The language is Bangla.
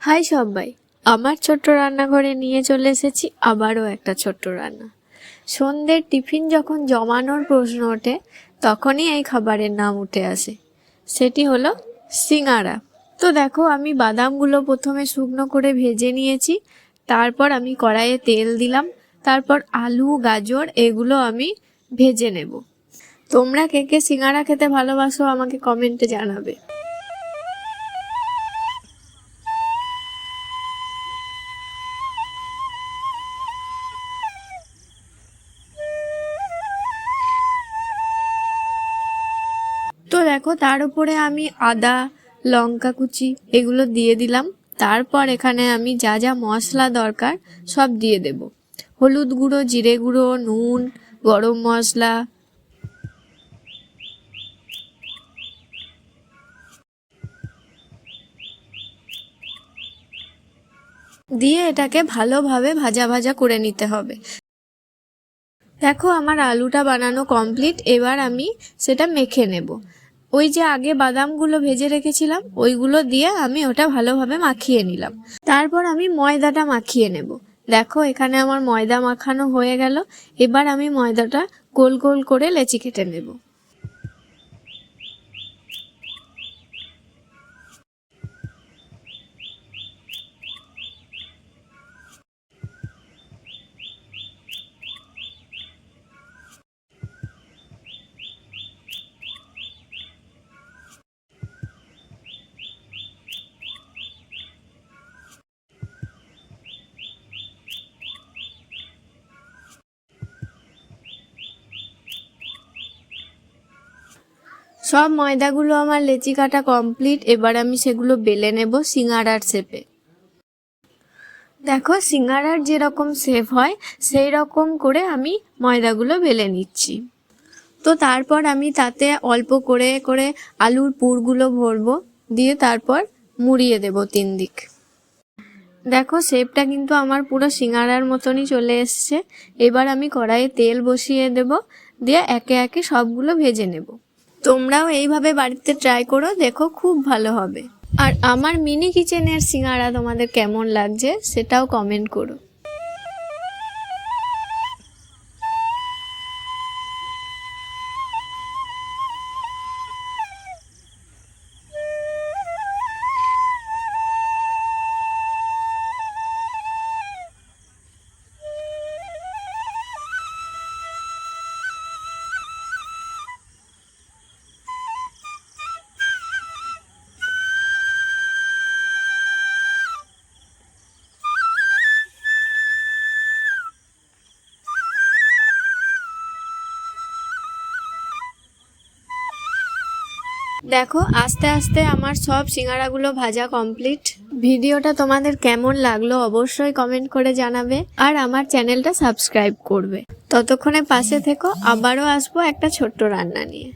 হাই সবাই, আমার ছোট্ট রান্নাঘরে নিয়ে চলে এসেছি আবারও একটা ছোট্ট রান্না। সন্ধ্যের টিফিন যখন জমানোর প্রশ্ন ওঠে তখনই এই খাবারের নাম উঠে আসে, সেটি হলো সিঙ্গারা। তো দেখো, আমি বাদামগুলো প্রথমে শুকনো করে ভেজে নিয়েছি। তারপর আমি কড়াইয়ে তেল দিলাম। তারপর আলু, গাজর এগুলো আমি ভেজে নেব। তোমরা কে কে সিঙ্গারা খেতে ভালোবাসো আমাকে কমেন্টে জানাবে। তো দেখো, তার উপরে আমি আদা, লঙ্কা কুচি এগুলো দিয়ে দিলাম। তারপর এখানে আমি যা যা মশলা দরকার সব দিয়ে দেব। হলুদ গুঁড়ো, জিরে গুঁড়ো, নুন, গরম মশলা দিয়ে এটাকে ভালোভাবে ভাজা ভাজা করে নিতে হবে। দেখো, আমার আলুটা বানানো কমপ্লিট। এবার আমি সেটা মেখে নেব। ওই যে আগে বাদামগুলো ভেজে রেখেছিলাম ওইগুলো দিয়ে আমি ওটা ভালোভাবে মাখিয়ে নিলাম। তারপর আমি ময়দাটা মাখিয়ে নেব। দেখো, এখানে আমার ময়দা মাখানো হয়ে গেল। এবার আমি ময়দাটা গোল গোল করে লেচি কেটে নেব। সব ময়দাগুলো আমার লেচি কাটা কমপ্লিট। এবার আমি সেগুলো বেলে নেব সিঙ্গারার শেপে। দেখো, সিঙ্গারার যেরকম শেপ হয় সেই রকম করে আমি ময়দাগুলো বেলে নিচ্ছি। তো তারপর আমি তাতে অল্প করে করে আলুর পুরগুলো ভরবো, দিয়ে তারপর মুড়িয়ে দেব 3 দিক। দেখো, শেপটা কিন্তু আমার পুরো সিঙ্গারার মতনই চলে এসছে। এবার আমি কড়াইয়ে তেল বসিয়ে দেব, দিয়ে একে একে সবগুলো ভেজে নেব। তোমরাও এইভাবে বাড়িতে ট্রাই করো, দেখো খুব ভালো হবে। আর আমার মিনি কিচেনের সিঙ্গারা তোমাদের কেমন লাগছে সেটাও কমেন্ট করো। দেখো, আস্তে আস্তে আমার সব সিঙ্গারাগুলো ভাজা কমপ্লিট। ভিডিওটা তোমাদের কেমন লাগলো অবশ্যই কমেন্ট করে জানাবে, আর আমার চ্যানেলটা সাবস্ক্রাইব করবে। ততক্ষণে পাশে থেকো, আবারও আসবো একটা ছোট্ট রান্না নিয়ে।